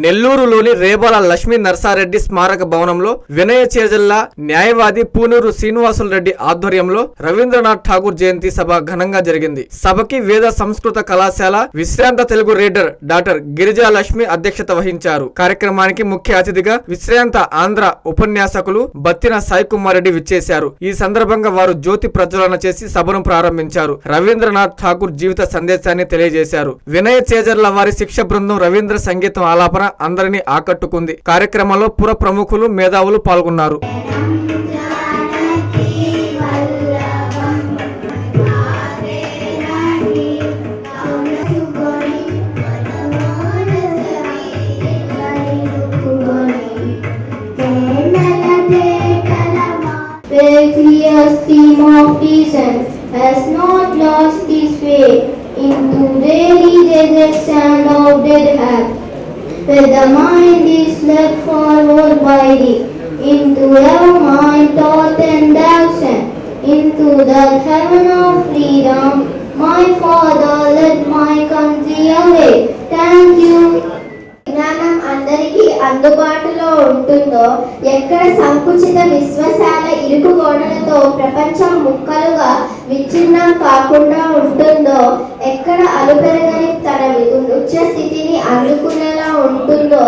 నెల్లూరులోని రేబాల లక్ష్మీ నరసారెడ్డి స్మారక భవనంలో వినయ చేజల్ల న్యాయవాది పూనూరు శ్రీనివాసులు రెడ్డి ఆధ్వర్యంలో రవీంద్రనాథ్ ఠాగూర్ జయంతి సభ ఘనంగా జరిగింది. సభకి వేద సంస్కృత కళాశాల విశ్రాంత తెలుగు రీడర్ డాక్టర్ గిరిజా లక్ష్మి అధ్యక్షత వహించారు. కార్యక్రమానికి ముఖ్య అతిథిగా విశ్రాంత ఆంధ్ర ఉపన్యాసకులు బత్తిన సాయి కుమార్ రెడ్డి విచ్చేశారు. ఈ సందర్భంగా వారు జ్యోతి ప్రజ్వలన చేసి సభను ప్రారంభించారు. రవీంద్రనాథ్ ఠాగూర్ జీవిత సందేశాన్ని తెలియజేశారు. వినయ చేజర్ల వారి శిక్ష బృందం రవీంద్ర సంగీతం ఆలాపన అందరినీ ఆకట్టుకుంది. కార్యక్రమంలో పుర ప్రముఖులు మేధావులు పాల్గొన్నారు. Has not lost his faith into daily deserts and of dead earth, where the mind is led forward by thee, into ever mind thought and action, into that heaven of freedom, my Father, let my country away. Thank you. జ్ఞానం అందరికీ అందుబాటులో ఉంటుందో, ఎక్కడ సంకుచిత విశ్వాసాల ఇరుకు గోడలతో ప్రపంచం ముక్కలుగా విచ్ఛిన్నం కాకుండా ఉంటుందో, ఎక్కడ అలుపెరగని తన ఉచ్చ స్థితిని అందుకునేలా ఉంటుందో,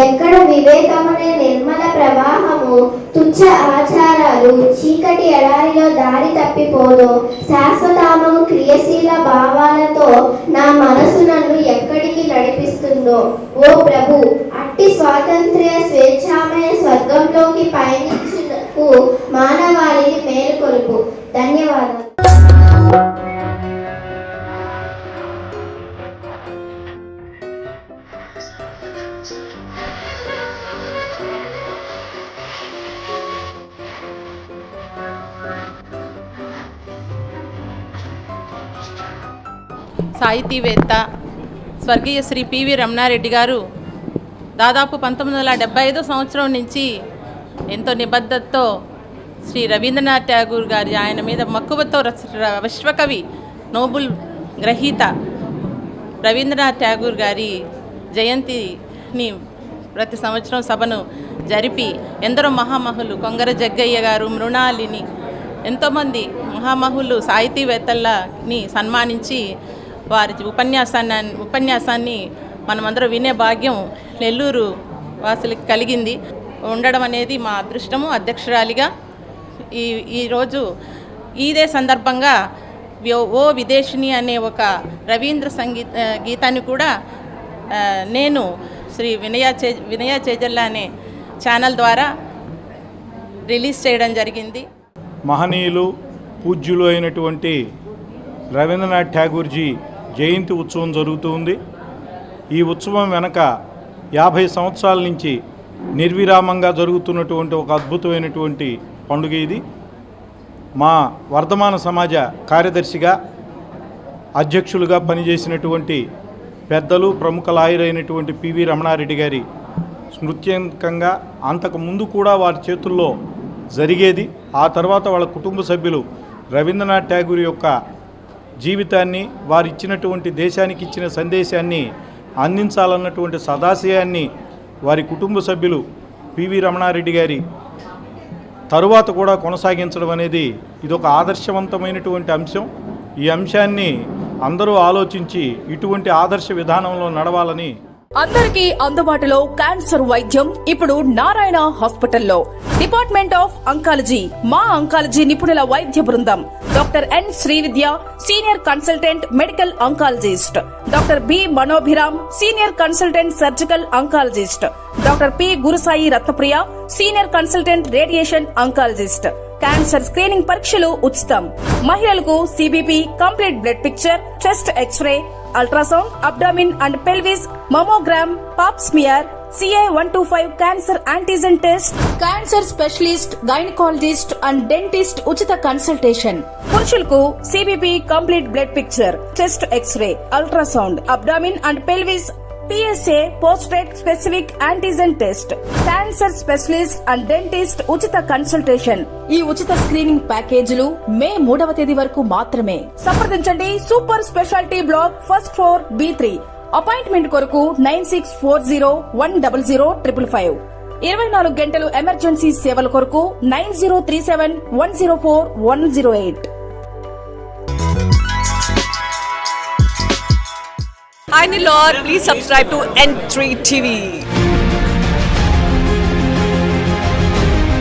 ఎక్కడ వివేకమనే నిర్మల ప్రవాహము తుచ్చ ఆచారాలు చీకటి ఎడారిలో దారి తప్పిపోదో, శాశ్వతామము క్రియాశీల భావాలతో నా మనసు నన్ను ఎక్కడికి నడిపిస్తుందో, ఓ ప్రభు, అట్టి స్వాతంత్ర్య స్వేచ్ఛామయ స్వర్గంలోకి పయనించుటకు మానవాళిని మేలుకొలుపు. ధన్యవాదాలు. సాహితీవేత్త స్వర్గీయ శ్రీ పివి రమణారెడ్డి గారు దాదాపు 1975 సంవత్సరం నుంచి ఎంతో నిబద్ధతతో శ్రీ రవీంద్రనాథ్ ఠాగూర్ గారి ఆయన మీద మక్కువతో విశ్వకవి నోబెల్ గ్రహీత రవీంద్రనాథ్ ఠాగూర్ గారి జయంతిని ప్రతి సంవత్సరం సభను జరిపి ఎందరో మహామహులు కొంగర జగ్గయ్య గారు, మృణాలిని, ఎంతోమంది మహామహులు సాహితీవేత్తలని సన్మానించి వారి ఉపన్యాసాన్ని మనమందరం వినే భాగ్యం నెల్లూరు వాసులకి కలిగింది ఉండడం అనేది మా అదృష్టము. అధ్యక్షురాలిగా ఈరోజు ఇదే సందర్భంగా ఓ విదేశిని అనే ఒక రవీంద్ర గీతాన్ని కూడా నేను శ్రీ వినయ చేజల్ల అనే ఛానల్ ద్వారా రిలీజ్ చేయడం జరిగింది. మహనీయులు పూజ్యులు అయినటువంటి రవీంద్రనాథ్ ఠాగూర్జీ జయంతి ఉత్సవం జరుగుతుంది. ఈ ఉత్సవం వెనక 50 సంవత్సరాల నుంచి నిర్విరామంగా జరుగుతున్నటువంటి ఒక అద్భుతమైనటువంటి పండుగ ఇది. మా వర్ధమాన సమాజ కార్యదర్శిగా అధ్యక్షులుగా పనిచేసినటువంటి పెద్దలు ప్రముఖ లాయర్ అయినటువంటి పివి రమణారెడ్డి గారి స్మృత్యంకంగా అంతకుముందు కూడా వారి చేతుల్లో జరిగేది. ఆ తర్వాత వాళ్ళ కుటుంబ సభ్యులు రవీంద్రనాథ్ ఠాగూర్ యొక్క జీవితాన్ని, వారు ఇచ్చినటువంటి దేశానికి ఇచ్చిన సందేశాన్ని అందించాలన్నటువంటి సదాశయాన్ని వారి కుటుంబ సభ్యులు పివి రమణారెడ్డి గారి తరువాత కూడా కొనసాగించడం అనేది ఇదొక ఆదర్శవంతమైనటువంటి అంశం. ఈ అంశాన్ని అందరూ ఆలోచించి ఇటువంటి ఆదర్శ విధానంలో నడవాలని. అందరికీ అందుబాటులో క్యాన్సర్ వైద్యం ఇప్పుడు నారాయణ హాస్పిటల్లో. డిపార్ట్మెంట్ ఆఫ్ అంకాలజీ, మా అంకాలజీ నిపుణుల వైద్య బృందం. Doctor N Srividya, senior consultant medical oncologist. Doctor B Manobhiram, senior consultant surgical oncologist. Doctor P Gurusai Ratnapriya, senior consultant radiation oncologist. Cancer screening పరీక్షలు ఉచితం. మహిళలకు CBP, complete blood picture, chest X-ray, ultrasound, abdomen and pelvis, mammogram, pap smear, CA-125 cancer antigen test, cancer specialist, gynaecologist and dentist ఉచిత consultation. పురుషులకు CBP, complete blood picture, chest X-ray, ultrasound, abdomen and pelvis, PSA పోస్ట్రేట్ specific antigen test, cancer specialist and dentist ఉచిత consultation. ఈ ఉచిత screening ప్యాకేజీలు మే 3వ తేదీ వరకు మాత్రమే. సంప్రదించండి. Super speciality block, first floor, B3, appointment కొరకు 9640100555. 24 గంటలు ఎమర్జెన్సీ సేవల కొరకు 9037104108. Hi Nilor, please subscribe to N3 TV.